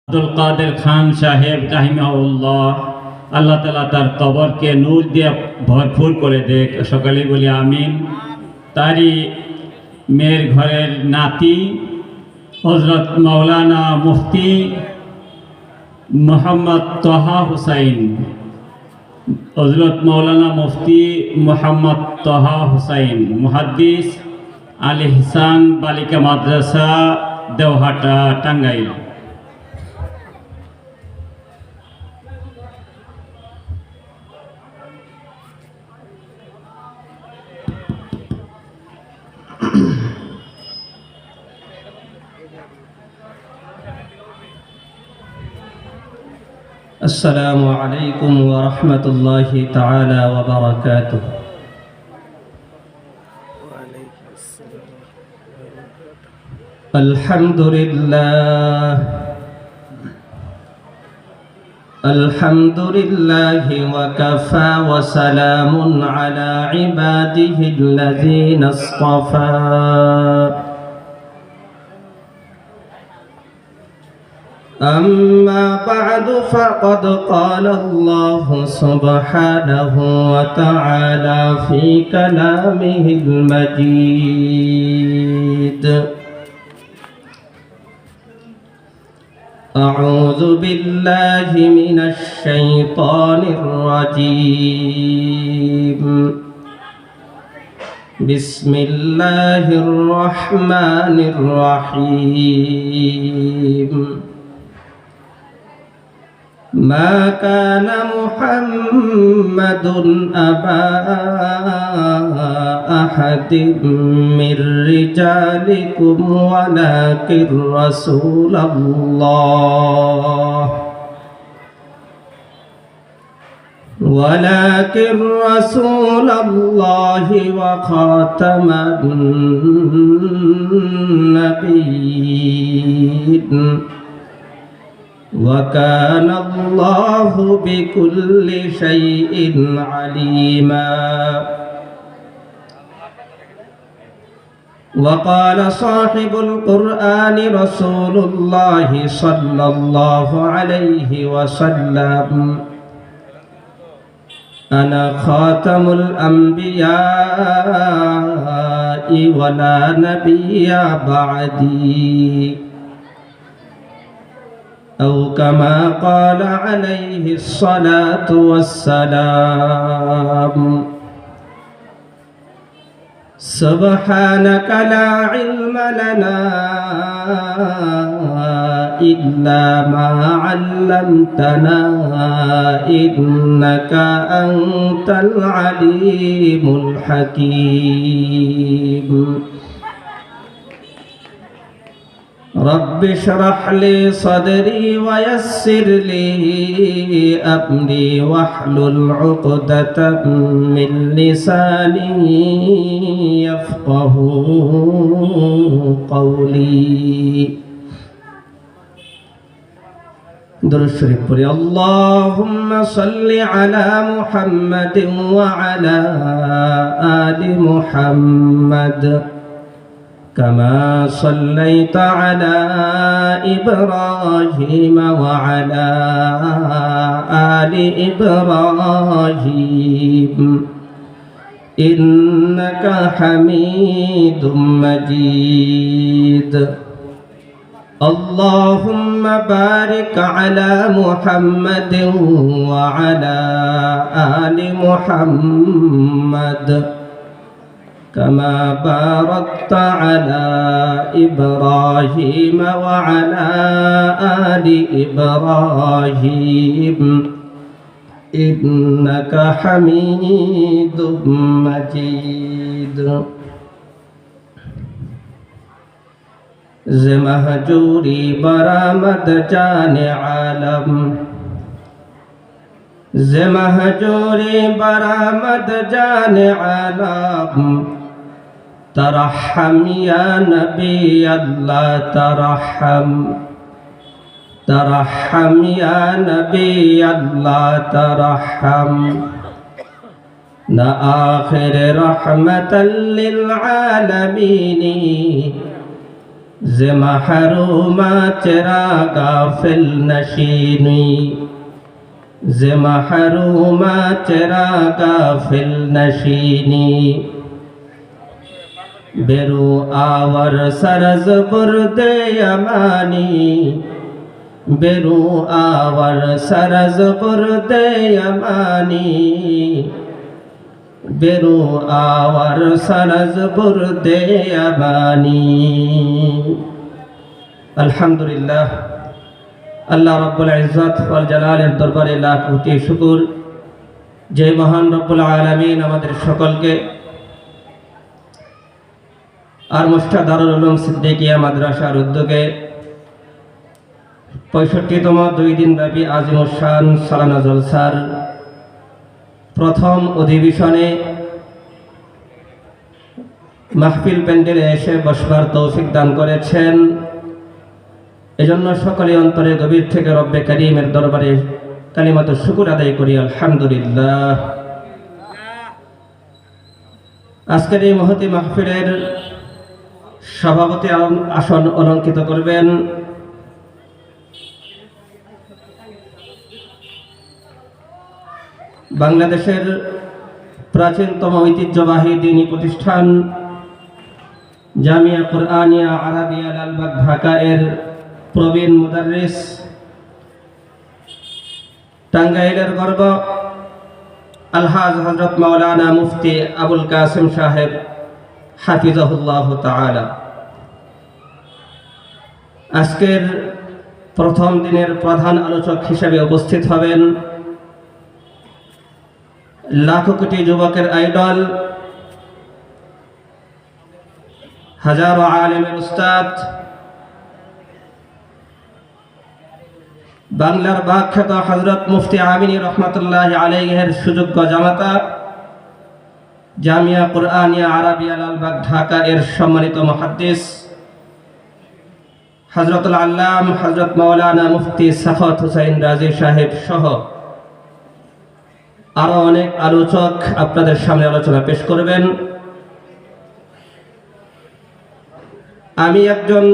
আব্দুল কাদের খান সাহেব রাহিমাহুল্লাহ, আল্লাহ তাআলা তার কবরকে নূর দিয়ে ভরপুর করে দেখ। সকালে বলি আমিন। তারই মেয়ের ঘরের নাতি হযরত মাওলানা মুফতি মোহাম্মদ তহা হুসাইন, হযরত মাওলানা মুফতি মোহাম্মদ তহা হুসাইন মুহাদ্দিস, আল ইহসান বালিকা মাদ্রাসা, দেওহাটা, টাঙ্গাইল। السلام عليكم ورحمة الله تعالى وبركاته. الحمد لله وكفى وسلام على عباده الذين اصطفى. أما بعد فقد قال الله سبحانه وتعالى في كلامه المجيد: أعوذ بالله من الشيطان الرجيم. بسم الله الرحمن الرحيم. ما كان محمد أبا أحد من رجالكم ولكن رسول الله وخاتم النبيين، وكان الله بكل شيء عليما. وقال صاحب القرآن رسول الله صلى الله عليه وسلم: أنا خاتم الأنبياء ولا نبي بعدي، أو كما قال عليه الصلاة والسلام. سبحانك لا علم لنا إلا ما علمتنا إنك أنت العليم الحكيم. رب اشرح لي صدري ويسر لي أمري واحلل عقدة من لساني يفقه قولي. درود شريف পড়ি। اللهم صل على محمد وعلى آل محمد كما صليت على إبراهيم وعلى آل إبراهيم إنك حميد مجيد. اللهم بارك على محمد وعلى آل محمد كما باركت على إبراهيم وعلى آل إبراهيم إنك حميد مجيد. महजूरी बरामद जाने आलम, महजूरी बरामद जाने आलम, तरहम या नबी अल्लाह तरहम, तरहम या नबी अल्लाह तरहम। न आखिर रहमतल लिल आलमीन যে মাহরুমা চেরা গাফিল নশিনী যে মাহরুমা চেরা গাফিল নশিনী বেরু hour Saroj বুরদে আমানি বেরু hour Saroj বুরদে আমানি বেরু hour Saroj বুরদে আমানি। আলহামদুলিল্লাহ, আল্লাহ রাব্বুল ইজ্জত ওয়াল জালালের দরবারে লাখ কোটি শুকর যে মহান রব্বুল আলামিন আমাদের সকলকে আর মুস্তা দারুল উলুম সিদ্দিকিয়া মাদ্রাসার উদ্যোগে 65তম 2 দিন ব্যাপী আজিমুস শান সালানা জলসার প্রথম অধিবেশনে মাহফিল প্যান্ডেলে এসে বসবার তৌফিক দান করেছেন। এজন্য সকলে অন্তরে গভীর থেকে রব্বে কারীমের দরবারে কালিমাত শুকর আদায় করি আলহামদুলিল্লাহ। আজকের এই মহতি মাহফিলের সভাপতি আসন অলঙ্কিত করবেন বাংলাদেশের প্রাচীনতম ঐতিহ্যবাহী দ্বীনি প্রতিষ্ঠান জামিয়া কুরআনিয়া আরাবিয়া লালবাগ ঢাকা এর প্রবীণ মুদাররিস, টাঙ্গাইলের গর্ব আলহাজ হযরত মাওলানা মুফতি আবুল কাসিম সাহেব হাফিজাহুল্লাহ তাআলা। আজকের প্রথম দিনের প্রধান আলোচক হিসেবে উপস্থিত হবেন লাখো কোটি যুবকের আইডল, হাজারো আলেমের উস্তাদ, বাংলার বাখ্যাত হযরত মুফতি আমিনী রহমাতুল্লাহি আলাইহির সুযোগ্য জামাতা জামিয়া কুরআনিয়া আরাবিয়া লালবাগ ঢাকা এর সম্মানিত মুহাদ্দিস হযরতুল আল্লাম হযরত মাওলানা মুফতি সাখাওয়াত হোসেন রাজি সাহেব সহ আরো অনেক আলোচক আপনাদের সামনে আলোচনা পেশ করবেন। আমি একজন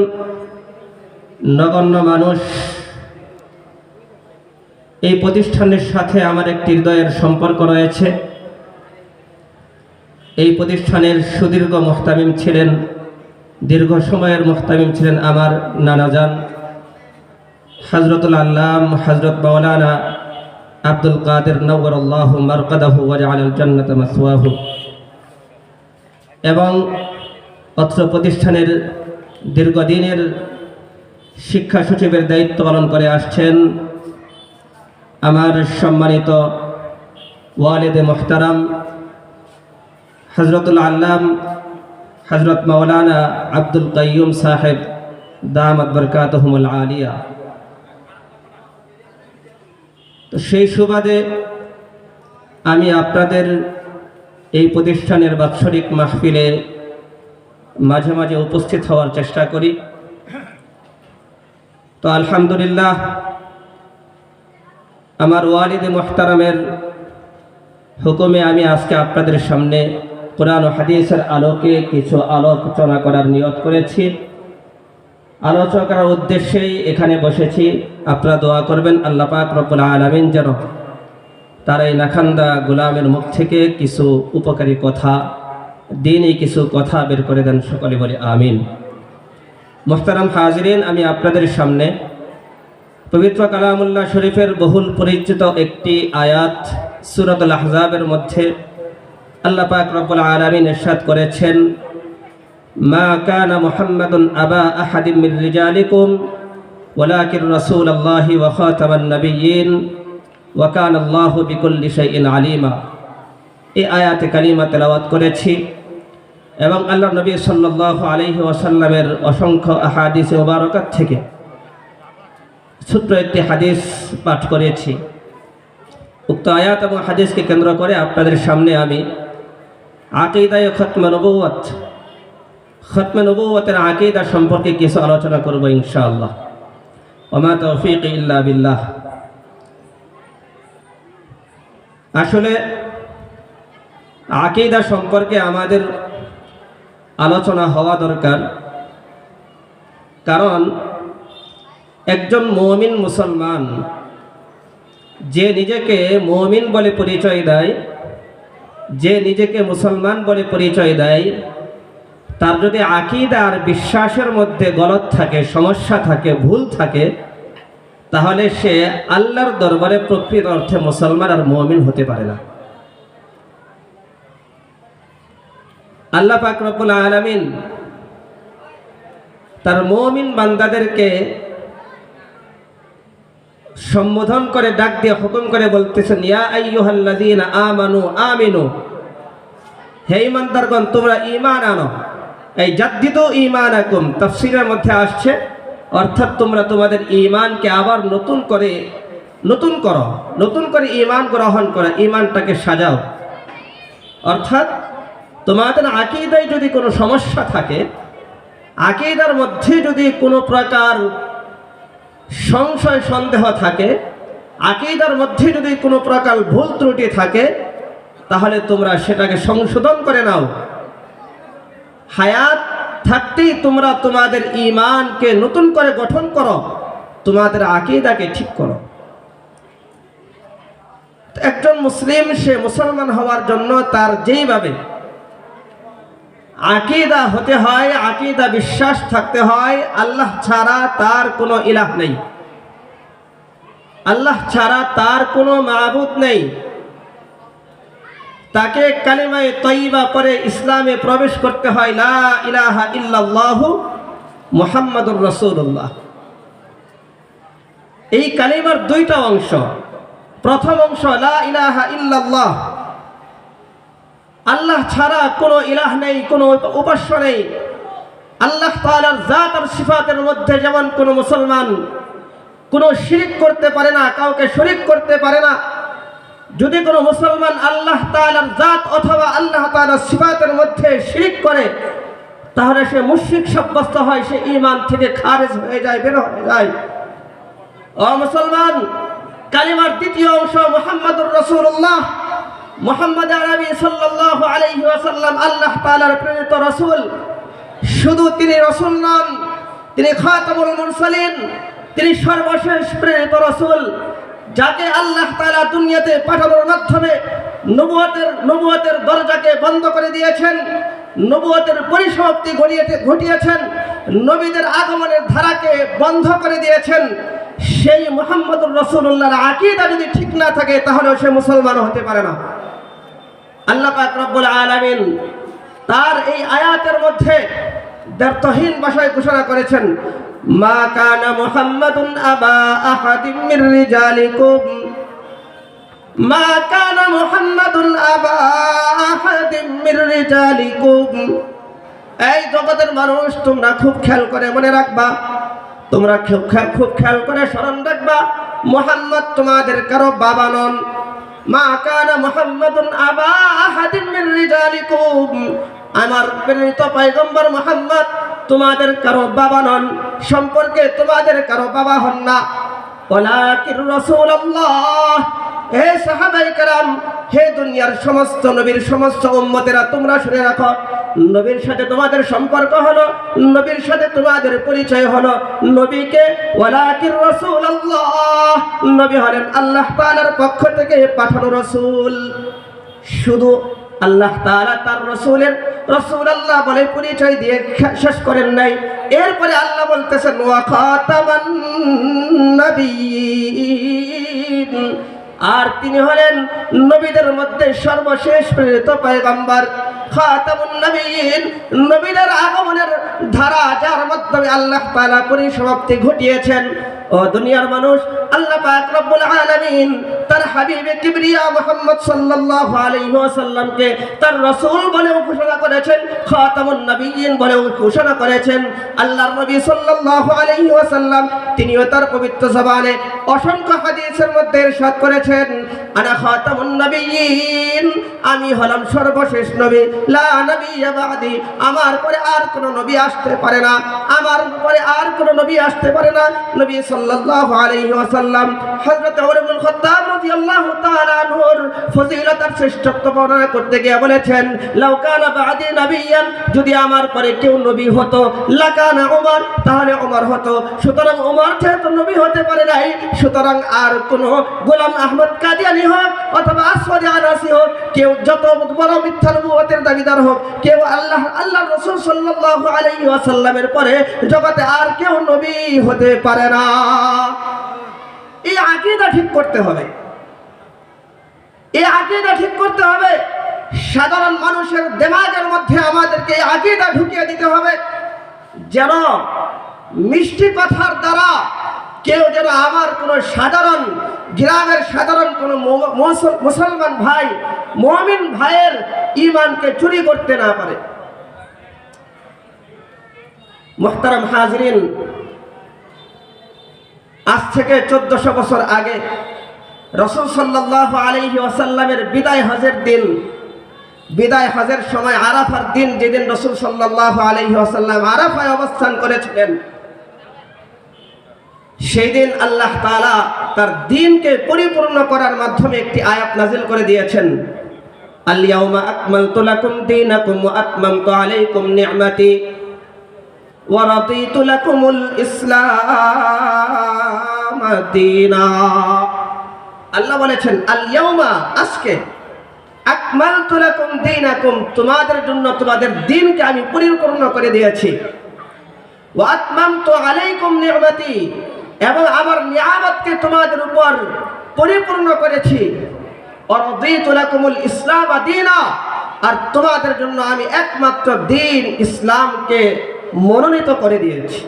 নগণ্য মানুষ, এই প্রতিষ্ঠানের সাথে আমার একটি হৃদয়ের সম্পর্ক রয়েছে। এই প্রতিষ্ঠানের সুদীর্ঘ মুহতামিম ছিলেন, দীর্ঘ সময়ের মুহতামিম ছিলেন আমার নানাজান হযরতুল আল্লাম হযরত মাওলানা আব্দুল কাদের নওয়ারাল্লাহু মারকাদাহু ওয়া জাআলাল জান্নাতা মাসওয়াহু, এবং অত্র প্রতিষ্ঠানের দীর্ঘদিনের শিক্ষা সচিবের দায়িত্ব পালন করে আসছেন আমার সম্মানিত ওয়ালিদে মুহতারাম হযরতুল আল্লাম হযরত মাওলানা আব্দুল কাইয়ুম সাহেব দামাত বরকাতুহুমুল আলিয়া। তো সেই সুবাদে আমি আপনাদের এই প্রতিষ্ঠানের বাৎসরিক মাহফিলে মাঝে মাঝে উপস্থিত হওয়ার চেষ্টা করি। তো আলহামদুলিল্লাহ, আমার ওয়ালিদে মুহতারামের হুকুমে আমি আজকে আপনাদের সামনে কোরআন ও হাদিসের আলোকে কিছু আলোচনা করার নিয়ত করেছি। আলোচনার উদ্দেশ্যেই এখানে বসেছি। আপনারা দোয়া করবেন আল্লাহ পাক রব্বুল আলামিন যেন তার এই নাখান্দা গোলামের মুখ থেকে কিছু উপকারী কথা, দ্বীনি কিছু কথা বের করে দেন। সকলে বলি আমিন। মুহতারাম হাজিরিন, আমি আপনাদের সামনে পবিত্র কালামুল্লাহ শরীফের বহুল পরিচিত একটি আয়াত সূরাতুল আহজাবের মধ্যে আল্লাহ পাক রব্বুল আলামিন ইরশাদ করেছেন, মা কানা মুহাম্মাদুন আবা আহাদিম মির রিজালিকুম ওয়ালাকিন রাসূলুল্লাহি ওয়া খাতামান নাবিয়্যিন ওয়া কানা আল্লাহু বিকুল্লি শাইইন আলিমা। এই আয়াতে কালিমা তেলাওয়াত করেছি এবং আল্লাহ নবী সাল্লাল্লাহু আলাইহি ওয়াসাল্লামের অসংখ্য আহাদিসে মুবারাকাত থেকে ছোট্ট একটি হাদিস পাঠ করেছি। উক্ত আয়াত এবং হাদিসকে কেন্দ্র করে আপনাদের সামনে আমি আকীদায়ে খতমে নবুওয়াতের আকীদা সম্পর্কে কিছু আলোচনা করব ইনশাআল্লাহ। ওয়া মা তাওফীকি ইল্লা বিল্লাহ। আসলে আকীদা সম্পর্কে আমাদের আলোচনা হওয়া দরকার। কারণ একজন মুমিন মুসলমান যে নিজেকে মুমিন বলে পরিচয় দেয়, যে নিজেকে মুসলমান বলে পরিচয় দেয়, তার যদি আকীদা আর বিশ্বাসের মধ্যে গলত থাকে, সমস্যা থাকে, ভুল থাকে, তাহলে সে আল্লাহর দরবারে প্রকৃত অর্থে মুসলমান আর মুমিন হতে পারে না। আল্লাহ পাক রব্বুল আলামিন তার মুমিন বান্দাদেরকে সম্বোধন করে ডাক দিয়ে হুকুম করে বলতেছেন, ইয়া আইয়ুহাল্লাযীনা আমানু আমিনু, হে ঈমানদারগণ তোমরা ঈমান আনো। এই জাদ্দিদু ঈমানাকুম তাফসীরের মধ্যে আসছে, অর্থাৎ তোমরা তোমাদের ঈমানকে আবার নতুন করে ঈমান গ্রহণ করো, ঈমানটাকে সাজাও। অর্থাৎ তোমাদের আকীদায় যদি কোনো সমস্যা থাকে, আকীদার মধ্যে যদি কোনো প্রকার সংশয় সন্দেহ থাকে, আকীদার মধ্যে যদি কোনো প্রকার ভুল ত্রুটি থাকে, তাহলে তোমরা সেটাকে সংশোধন করে নাও। হায়াত থাকতেই তোমরা তোমাদের ঈমানকে নতুন করে গঠন করো, তোমাদের আকীদাকে ঠিক করো। একজন মুসলিম সে মুসলমান হওয়ার জন্য তার যেইভাবে আকীদা হতে হয়, আকীদা বিশ্বাস থাকতে হয়, আল্লাহ ছাড়া তার কোনো ইলাহ নেই, আল্লাহ ছাড়া তার কোনো মাবুদ নেই। তাকে কালিমায়ে তয়্যিবা পড়ে ইসলামে প্রবেশ করতে হয়, লা ইলাহা ইল্লাল্লাহু মুহাম্মাদুর রাসূলুল্লাহ। এই কালিমার দুইটা অংশ। প্রথম অংশ লা ইলাহা ইল্লাল্লাহ, আল্লাহ ছাড়া কোনো ইলাহ নেই, কোনো উপাস্য নেই। আল্লাহ তাআলার জাত আর সিফাতের মধ্যে যেমন কোনো মুসলমান কোনো শিরক করতে পারে না, কাউকে শরীক করতে পারে না। যদি কোনো মুসলমান আল্লাহ তাআলার জাত অথবা আল্লাহ তাআলার সিফাতের মধ্যে শিরক করে, তাহলে সে মুশরিক সাব্যস্ত হয়, সে ঈমান থেকে খারিজ হয়ে যায়, বের হয়ে যায়। ও মুসলমান, কালিমার দ্বিতীয় অংশ মুহাম্মাদুর রাসূলুল্লাহ, মুহাম্মদ আরবি সাল্লাল্লাহু আলাইহি ওয়াসাল্লাম আল্লাহ তাআলার প্রেরিত রাসূল। শুধু তিনি রাসূল নন, তিনি খাতামুল মুরসালিন, তিনি সর্বশেষ প্রেরিত রাসূল, যাকে আল্লাহ তাআলা দুনিয়াতে পাঠানোর মাধ্যমে নবুয়তের দরজাকে বন্ধ করে দিয়েছেন, নবুয়তের পরিসমাপ্তি ঘটিয়েছেন, নবীদের আগমনের ধারাকে বন্ধ করে দিয়েছেন। সেই মুহাম্মদুর রাসূলুল্লাহর আকীদা যদি ঠিক না থাকে, তাহলে সে মুসলমান হতে পারে না। আল্লাহ পাক রব্বুল আলামিন তার এই আয়াতের মধ্যে দ্ব্যর্থহীন ভাষায় ঘোষণা করেছেন, মা কানা মুহাম্মাদুন আবা আহাদিম মির রিজালিকুম, মা কানা মুহাম্মাদুন আবা আহাদিম মির রিজালিকুম। এই জগতের মানুষ, তোমরা খুব খেয়াল করে মনে রাখবা, তোমরা খুব খেয়াল করে স্মরণ রাখবা, মুহাম্মদ তোমাদের কারো বাবা নন। মা কানা মুহাম্মাদুন আবা আহাদিম মির রিজালিকুম, আমার প্রেরিত পয়গম্বর মুহাম্মদ তোমাদের কারো বাবা নন, সম্পর্কে তোমাদের কারো বাবা হন না। ওয়ালাকির রাসূলুল্লাহ, হে সাহাবায়ে কেরাম, হে দুনিয়ার সমস্ত নবীর সমস্ত উম্মতেরা, তোমরা শুনে রাখো, নবীর সাথে তোমাদের সম্পর্ক হলো, নবীর সাথে তোমাদের পরিচয় হলো নবীকে ওয়ালাকির রাসূলুল্লাহ, নবী হলেন আল্লাহ তাআলার পক্ষ থেকে পাঠানো রাসূল। শুধু আল্লাহ তাআলা তার রাসূলুল্লাহ বলে পরিচয় দিয়ে শেষ করেন নাই। এরপরে আল্লাহ বলতেছেন ওয়া খাতামান নবিয়্যিন, আর তিনি হলেন নবীদের মধ্যে সর্বশেষ প্রেরিত পয়গম্বর। খাতামুন নবিয়্যিন, নবীদের আগমনের ধারা, যার মাধ্যমে আল্লাহ তাআলা পরিসমাপ্তি ঘটিয়েছেন। ও দুনিয়ার মানুষ, আল্লাহ পাক রব্বুল আলামিন তার হাবিবে কিবরিয়া মুহাম্মদ সাল্লাল্লাহু আলাইহি ওয়াসাল্লামকে তার রাসূল বলেও ঘোষণা করেছেন, খাতামুন নবিয়্যিন বলেও ঘোষণা করেছেন। আল্লাহর নবী সাল্লাল্লাহু আলাইহি ওয়াসাল্লাম তিনিও তার পবিত্র জবানে অসংখ্য হাদিসের মধ্যে ইরশাদ করেছেন, আনা খাতামুন নবিয়্যিন, আমি হলাম সর্বশেষ নবী, লা নবিয়্যা বাদি, আমার পরে আর কোনো নবী আসতে পারে না, আমার পরে আর কোনো নবী আসতে পারে না। নবী সাল্লাল্লাহু আলাইহি ওয়াসাল্লাম হযরত ওমর ইবনে খাত্তাব রাদিয়াল্লাহু তাআলা আনহুর ফজিলত আর শ্রেষ্ঠত্ব বর্ণনা করতে গিয়ে বলেছেন, লাউ কানা বাদি নাবিয়ান, যদি আমার পরে কেউ নবী হতো, লাকানা ওমর, তাহলে ওমর হতো। সুতরাং ওমর যেহেতু নবী হতে পারে নাই, সুতরাং আর কোন গোলাম আহমদ কাদিয়ানী হোক অথবা আসওয়াদ আনাসি হোক, কেউ যত বড় মিথ্যা নবুয়তের দাবিদার হোক, কেউ আল্লাহর রাসূল সাল্লাল্লাহু আলাইহি ওয়াসাল্লামের পরে জগতে আর কেউ নবী হতে পারে না। এই আকীদা ঠিক করতে হবে, এই আকীদা ঠিক করতে হবে। সাধারণ মানুষের দিমাগের মধ্যে আমাদেরকে এই আকীদা ঢুকিয়ে দিতে হবে, যেন মিষ্টি কথার দ্বারা কেউ যেন আমার কোনো সাধারণ গ্রামের সাধারণ কোনো মুসলমান ভাই, মুমিন ভাইয়ের ঈমানকে চুরি করতে না পারে। মুহতারাম হাজরিন, আজ থেকে 1400 বছর আগে রাসূল সাল্লাল্লাহু আলাইহি ওয়াসাল্লামের বিদায় হজের দিন, বিদায় হজের সময় আরাফার দিন, যেদিন রাসূল সাল্লাল্লাহু আলাইহি ওয়াসাল্লাম আরাফায় অবস্থান করেছিলেন, সেই দিন আল্লাহ তাআলা তার দ্বীনকে পরিপূর্ণ করার মাধ্যমে একটি আয়াত নাযিল করে দিয়েছেন, আল ইয়াউমা আকমালতু লাকুম দীনাকুম ওয়া আতমামতু আলাইকুম নি'মাতি ওয়া রাদিতু লাকুমুল ইসলাম দীনা। আল্লাহ বলেছেন, আল ইয়াউমা, আজকে, আকমালতু লাকুম দীনাকুম, তোমাদের জন্য তোমাদের দ্বীনকে আমি পরিপূর্ণ করে দিয়েছি, ওয়া আতমামতু আলাইকুম নি'মাতি, এবং আমার নিয়ামতকে তোমাদের উপর পরিপূর্ণ করেছি, ওয়া রাদিতু লাকুমুল ইসলাম দীনা, আর তোমাদের জন্য আমি একমাত্র দ্বীন ইসলামকে মনোনীত করে দিয়েছি।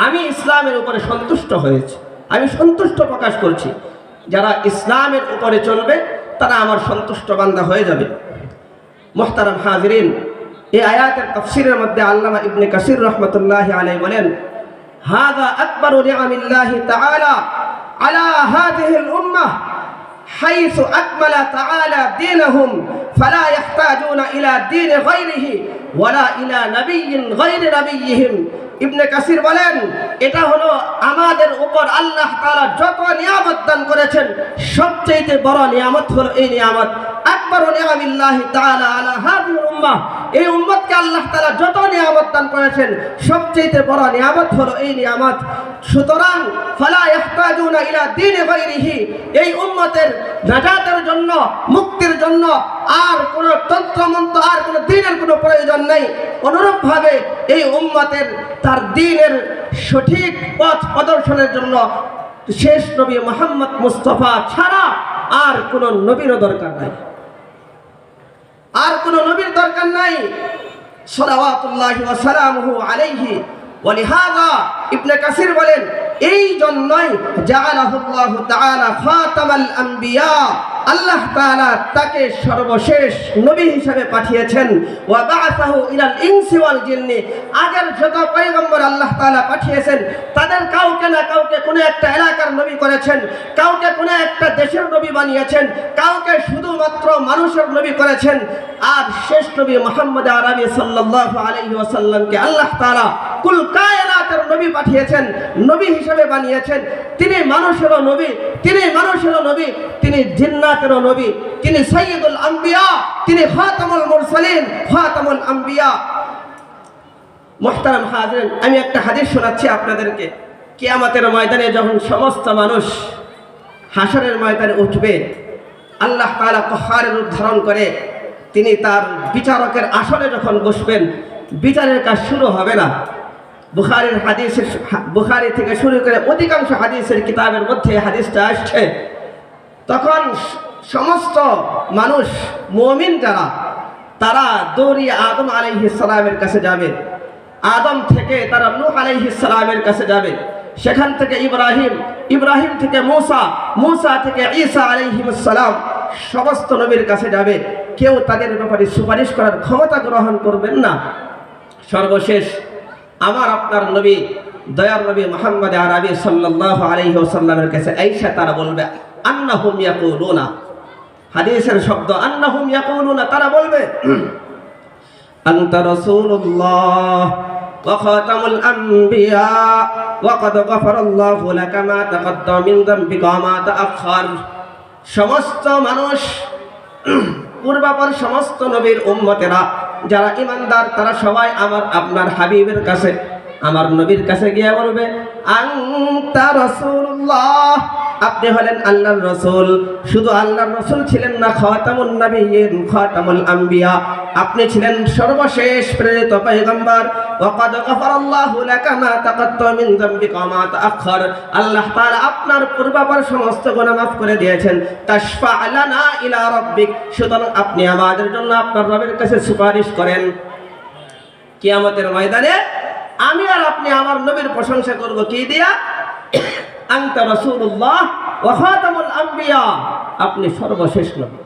আমি ইসলামের উপরে সন্তুষ্ট হয়েছি, আমি সন্তুষ্ট প্রকাশ করছি। যারা ইসলামের উপরে চলবে তারা আমার সন্তুষ্ট বান্দা হয়ে যাবে। মুহতারাম হাজিরিন, এই আয়াতের তাফসীরের মধ্যে আল্লামা ইবনে কাসির রাহমাতুল্লাহি আলাইহি বলেন, হাযা আকবারু নিআমিল্লাহি তাআলা আলা হাযিহিল উম্মাহ হাইসু আকমালা তাআলা দীনহুম ফালা ইয়াহতাজুনা ইলা দীন গায়রিহি ওয়ালা ইলা নাবিয়্যিন গায়রি নাবিয়্যিহিম। ইবনে কাসির বলেন, এটা হলো আমাদের উপর আল্লাহ তাআলা যত নিয়ামত দান করেছেন, সবচেয়ে বড় নিয়ামত হলো এই নিয়ামত, আকবারু নিআমিল্লাহি তাআলা আলা হাযিহিল উম্মাহ। এই উম্মতকে আল্লাহ তাআলা যত নিয়ামত দান করেছেন, সবচেয়ে বড় নিয়ামত হলো এই নিয়ামত। সুতরাং ফালা ইয়াহতাজুনা ইলা দীন গায়রিহি, এই উম্মতের নাজাতের জন্য, মুক্তির জন্য আর কোনো তন্ত্রমন্ত্র, আর কোনো দ্বীনের কোনো প্রয়োজন নেই। অনুরূপভাবে এই উম্মতের তার দ্বীনের সঠিক পথ প্রদর্শনের জন্য শেষ নবী মুহাম্মদ মুস্তাফা ছাড়া আর কোনো নবীরও দরকার নাই, আর কোনো নবীর দরকার নাই। সালাওয়াতুল্লাহি ওয়া সালামুহু আলাইহি। ওয়ালিহাযা ইবনে কাসির বলেন, এই জন্যই জাআলাহুল্লাহু তাআলা খাতামাল আম্বিয়া, আল্লাহ তাআলা তাকে সর্বশেষ নবী হিসেবে পাঠিয়েছেন। ওয়া বাআসাহু ইলাল ইনসি ওয়াল জিন্নি, আগের যত পয়গম্বর আল্লাহ তাআলা পাঠিয়েছেন তাদের কাউকে না কাউকে কোনো একটা এলাকার নবী করেছেন, কাউকে কোনো একটা দেশের নবী বানিয়েছেন, কাউকে শুধুমাত্র মানুষের নবী করেছেন। আর শেষ নবী মুহাম্মদ আরবি সাল্লাল্লাহু আলাইহি ওয়াসাল্লামকে আল্লাহ তাআলা কুল কায়নাতের নবী পাঠিয়েছেন, নবী হিসেবে বানিয়েছেন। তিনি মানুষেরও নবী, তিনি মানুষেরও নবী, তিনি জিন্নাতেরও নবী, তিনি সাইয়্যিদুল আম্বিয়া, তিনি খাতামুল মুরসালিন, খাতামুল আম্বিয়া। মুহতারাম হাজিরিন, আমি একটা হাদিস শোনাচ্ছি আপনাদেরকে। কিয়ামতের ময়দানে যখন সমস্ত মানুষ হাসরের ময়দানে উঠবে, আল্লাহ তাআলা কহারের রূপ ধারণ করে তিনি তার বিচারকের আসনে যখন বসবেন, বিচারের কাজ শুরু হবে না। বুখারীর হাদিসের, বুখারী থেকে শুরু করে অধিকাংশ হাদিসের কিতাবের মধ্যে হাদিসটা আসছে। তখন সমস্ত মানুষ, মুমিন যারা, তারা দৌড়িয়ে আদম আলাইহিস সালামের কাছে যাবে। আদম থেকে তারা নূহ আলাইহিস সালামের কাছে যাবে। সেখান থেকে ইব্রাহিম, ইব্রাহিম থেকে মূসা, মূসা থেকে ঈসা আলাইহিস সালাম, সমস্ত নবীর কাছে যাবে। কেউ তাদের ব্যাপারে সুপারিশ করার ক্ষমতা গ্রহণ করবেন না। সর্বশেষ আমার আপনার নবী, দয়ার নবী মুহাম্মদ আরবি সাল্লাল্লাহু আলাইহি ওয়াসাল্লামের কাছে আয়েশা তারা বলবে, আন্নাহুম ইয়াকুলুনা, হাদিসের শব্দ আন্নাহুম ইয়াকুলুনা, তারা বলবে, আনতা রাসূলুল্লাহ وخاتم الأنبياء وقد غفر الله لك ما تقدم من ذنبك وما تأخر সমস্ত মানুষ পূর্বাপর সমস্ত নবীর উম্মতেরা যারা ঈমানদার তারা সবাই আপনার হাবিবের কাছে আমার নবীর কাছে গিয়ে বলবে আনতা রাসূলুল্লাহ, আপনি হলেন আল্লাহর রাসূল। শুধু আল্লাহর রাসূল ছিলেন না, খাতামুন নবিয়্যিন খাতামুল আম্বিয়া, আপনি ছিলেন সর্বশেষ প্রেরিত পয়গম্বর। ওয়াকাদ গাফারাল্লাহু লাকা মা তাকাদ্দাম মিন যামবিকা ওয়া মা তাআখার, আল্লাহ তাআলা আপনার পূর্বাপর সমস্ত গুনাহ মাফ করে দিয়েছেন। তাশফা লানা ইলা রাব্বিক, সুতরাং আপনি আমাদের জন্য আপনার রবের কাছে সুপারিশ করেন। কিয়ামতের ময়দানে আমি আর আপনি আমার নবীর প্রশংসা করব কি দিয়া? আনতা রাসূলুল্লাহ ওয়া খাতামুল আম্বিয়া, আপনি সর্বশেষ নবী,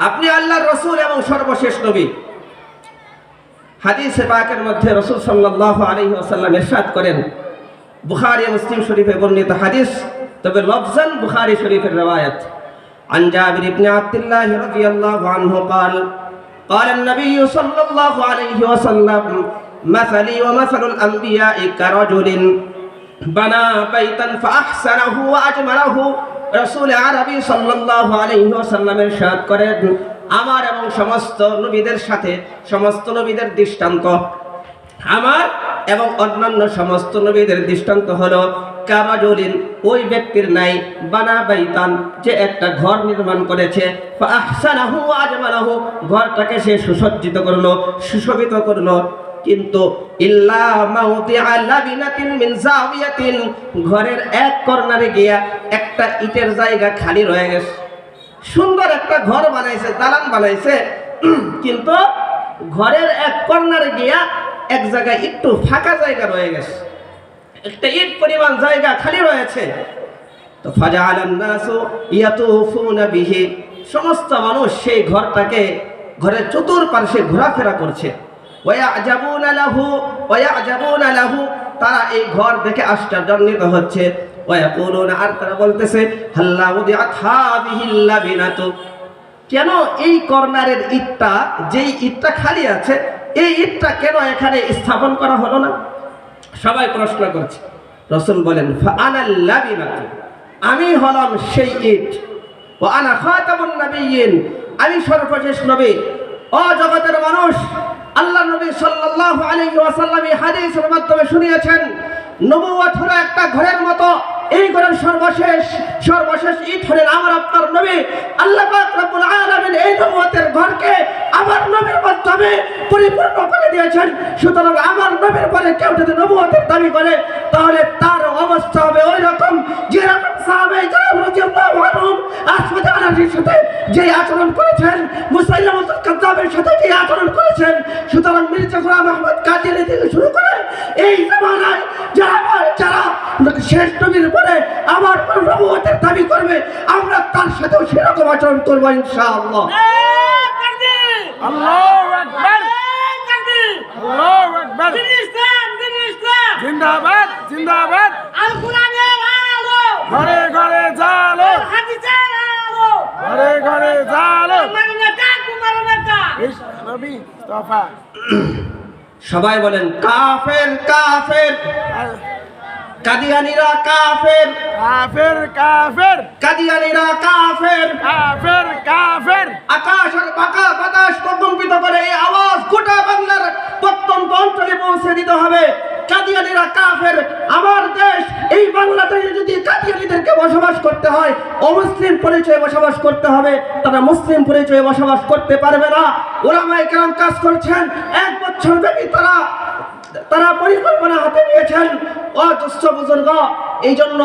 আপনি আল্লাহর রাসূল এবং সর্বশেষ নবী। হাদিসে পাকের মধ্যে রাসূল সাল্লাল্লাহু আলাইহি ওয়াসাল্লাম ইরশাদ করেন, বুখারী মুসলিম শরীফে বর্ণিত হাদিস, তবে লফজান বুখারী শরীফের রওয়ায়াত। আন জাবির ইবনে আব্দুল্লাহ রাদিয়াল্লাহু আনহু قال قال النبي صلى الله عليه وسلم مثلي ومثل الأنبياء كرجل بنى بيتا فأحسنه وأجمله। রাসূল আরবী সাল্লাল্লাহু আলাইহি ওয়াসাল্লাম ইরশাদ করেন, আমার এবং সমস্ত নবীদের সাথে সমস্ত নবীদের দৃষ্টান্ত, আমার এবং অন্যান্য সমস্ত নবীদের দৃষ্টান্ত হলো কারাজুলিন, ওই ব্যক্তির নাই, বানা বাইতান, যে একটা ঘর নির্মাণ করেছে, ফাহসানাহু ওয়া আজমালাহু, ঘরটাকে সে সুসজ্জিত করলো, সুশোভিত করলো, কিন্তু ইল্লা মাউতিআ লাবিনাতিন মিন জাওিয়াতিন, ঘরের এক কর্নারে গিয়া একটা ইটের জায়গা খালি রয়ে গেছে। সুন্দর একটা ঘর বানাইছে, দালান বানাইছে, কিন্তু ঘরের এক কর্নারে গিয়া এক জায়গায় একটু ফাঁকা জায়গা রয়ে গেছে, একটা ইট পরিমাণ জায়গা খালি রয়েছে। তো ফাজাআলান নাসু ইয়াতুফুনা বিহি, সমস্ত মানুষ সেই ঘরটাকে, ঘরের চতুর্পার্শ্বে ঘোরাফেরা করছে। ওয়ায়াজাবুনা লাহু, তারা এই ঘর দেখে আশ্চর্যান্বিত হচ্ছে। ওয়ায়াকুলুনা, আর তারা বলতেছে, হাল্লা উদিআত হাযিহিল লাবিনাতু, কেন এই কর্নারের ইটটা, যেই ইটটা খালি আছে, এই ইটটা কেন এখানে স্থাপন করা হলো না? সবাই প্রশ্ন করছে। রাসূল বলেন, ফাআনাল লাবিনাতু, আমি হলাম সেই ইট, ওয়া আনা খাতামুন নবিয়্যিন, আমি সর্বশেষ নবী। ও জগতের মানুষ, আল্লাহ নবী সাল্লাল্লাহু আলাইহি ওয়াসাল্লাম এই হাদিসের মাধ্যমে শুনিয়েছেন, নবুয়ত হলো একটা ঘরের মতো, এই ঘরের সর্বশেষ ইট হলেন আমার আপনার নবী। আল্লাহ পাক রব্বুল আলামিন এই নবুয়তের ঘরকে আমার নবীর মাধ্যমে পরিপূর্ণ করে দিয়েছেন। সুতরাং আমার নবীর পরে কেউ যদি নবুয়তের দাবি করে, তাহলে তার অবস্থা হবে ওই রকম যেরকম সাহাবায়ে কেরাম রাদিয়াল্লাহু আনহুম আসওয়াদ আলার সাথে যে আচরণ করেছেন, মুসাইলামাতুল কাযযাবের সাথে যে আচরণ করেছেন। সুতরাং মির্জা গোলাম আহমদ কাদিয়ানী থেকে শুরু করে এই জামানায় যারা শেষ নবীর পরে আমার নবুয়তের দাবি করবে, আমরা তার সাথেও সেরকম আচরণ করবো ইনশাআল্লাহ। আল্লাহু আকবার, আল্লাহু আকবার, দিন ইসলাম জিন্দাবাদ, জিন্দাবাদ। আল কোরআনের আলো ঘরে ঘরে জালো, হাদিসের আলো ঘরে ঘরে জালো, মানবতা কুমারতা নবী মুস্তাফা। সবাই বলেন কাফের, কাফের, কাদিয়ানীরা কাফের, কাফের কাফের, কাদিয়ানীরা কাফের, কাফের কাফের। আকাশ আর পাকা বাতাস প্রকম্পিত করে এই আওয়াজ গোটা বাংলার প্রত্যন্ত অঞ্চলে পৌঁছে দিতে হবে। কাদিয়ানীরা কাফের। আমার দেশ এই বাংলাদেশে যদি কাদিয়ানীদেরকে বসবাস করতে হয়, অমুসলিম পরিচয়ে বসবাস করতে হবে, তারা মুসলিম পরিচয়ে বসবাস করতে পারবে না। উলামায়ে কেরাম কাজ করছেন, 1 বছর ব্যাপী তারা পরিকল্পনা হাতে নিয়েছেন। অজস্র বুজুর্গ, এই জন্য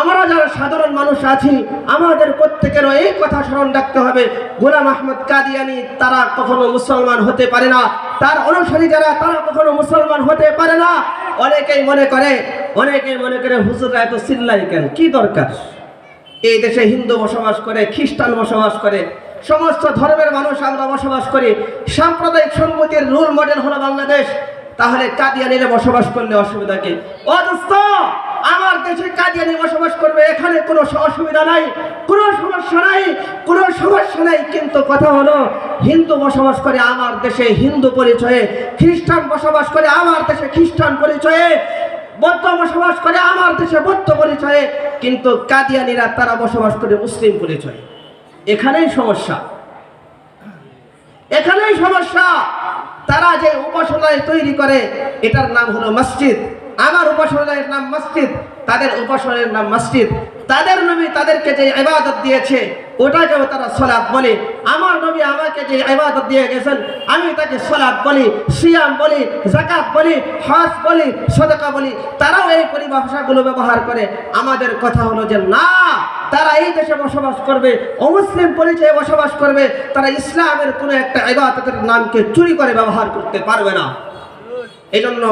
আমরা যারা সাধারণ মানুষ আছি, আমাদের প্রত্যেকেরও এই কথা স্মরণ রাখতে হবে, গোলাম আহমদ কাদিয়ানী তারা কখনো মুসলমান হতে পারে না, তার অনুসারী যারা তারা কখনো মুসলমান হতে পারে না। অনেকেই মনে করে হুজুররা এত চিল্লাই কেন, কি দরকার? এই দেশে হিন্দু বসবাস করে, খ্রিস্টান বসবাস করে, সমস্ত ধর্মের মানুষ আমরা বসবাস করি। সাম্প্রদায়িক সম্মতির রোল মডেল হলো বাংলাদেশ। তাহলে কাদিয়ানীরা বসবাস করলে অসুবিধা কি? অথচ আমার দেশে কাদিয়ানী বসবাস করবে, এখানে এখানে কোনো অসুবিধা নাই, কোনো সমস্যা নাই, কোনো সমস্যা নাই। কিন্তু কথা হলো, হিন্দু বসবাস করে আমার দেশে হিন্দু পরিচয়ে, খ্রিস্টান বসবাস করে আমার দেশে খ্রিস্টান পরিচয়ে, বৌদ্ধ বসবাস করে আমার দেশে বৌদ্ধ পরিচয়ে, কিন্তু কাদিয়ানীরা তারা বসবাস করে মুসলিম পরিচয়ে। এখানেই সমস্যা, এখানেই সমস্যা। তারা যে উপাসনালয় তৈরি করে এটার নাম হলো মসজিদ। আমার উপাসনালয়ের নাম মসজিদ, তাদের উপাসনালয়ের নাম মসজিদ। তাদের নবী তাদেরকে যে ইবাদত দিয়েছে ওটাকেও তারা সালাত বলে। আমার নবী আমাকে যে ইবাদত দিয়ে গেছেন আমি তাকে সালাত বলি, সিয়াম বলি, যাকাত বলি, হজ বলি, সাদাকা বলি। তারাও এই পরিভাষাগুলো ব্যবহার করে। আমাদের কথা হলো যে না, তারা এই দেশে বসবাস করবে, অমুসলিম পরিচয়ে বসবাস করবে, তারা ইসলামের কোনো একটা ইবাদতের নামকে চুরি করে ব্যবহার করতে পারবে না। এই জন্য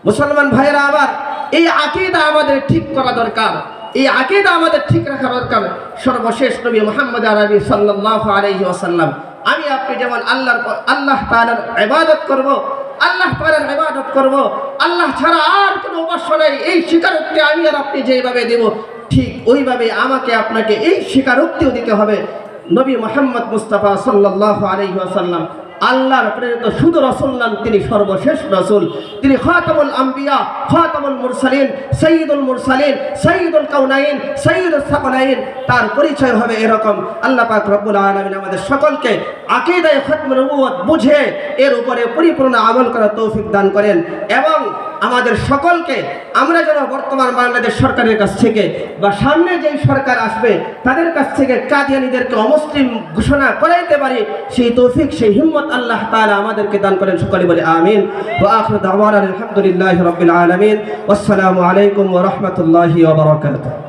মুসলমান ভাইয়েরা আবার এই আকীদা আমাদের ঠিক করা দরকার, এই আকীদা আমাদের ঠিক রাখা দরকার। সর্বশেষ নবী মুহাম্মদ আরবি সাল্লাল্লাহু আলাইহি ওয়াসাল্লাম, আমি আপনি যেমন আল্লাহ তাআলার ইবাদত করব, আল্লাহ তাআলার ইবাদত করব, আল্লাহ ছাড়া আর কোনো উপাস্য নেই, এই স্বীকারোক্তি আমি আর আপনি যেভাবে দেব ঠিক ওইভাবে আমাকে আপনাকে এই স্বীকারোক্তিও দিতে হবে। নবী মুহাম্মদ মুস্তাফা সাল্লাল্লাহু আলাইহি ওয়াসাল্লাম আল্লাহর প্রেরিত শুধু রাসূল নন, তিনি সর্বশেষ রাসূল, তিনি খাতামুল আম্বিয়া, খাতামুল মুরসালিন, সাইয়্যিদুল মুরসালিন, সাইয়্যিদুল কাউনাইন, সাইয়্যিদুস সাকলাইন। তার পরিচয় হবে এরকম। আল্লাহ পাক রব্বুল আলামিন আমাদের সকলকে আকীদায়ে খতম নবুয়ত বুঝে এর উপরে পরিপূর্ণ আমল করার তৌফিক দান করেন, এবং আমাদের সকলকে আমরা যেন বর্তমান বাংলাদেশ সরকারের কাছ থেকে বা সামনে যেই সরকার আসবে তাদের কাছ থেকে কাদিয়ানীদেরকে অমুসলিম ঘোষণা করাইতে পারি, সেই তৌফিক, সেই হিম্মত আল্লাহ তাআলা আমাদেরকে দান করেন। সকলে বলে আমিন। ওয়া আখিরু দাওয়ানা আলহামদুলিল্লাহি রাব্বিল আলামিন। ওয়াসসালামু আলাইকুম ওয়া রাহমাতুল্লাহি ওয়া বারাকাতুহু।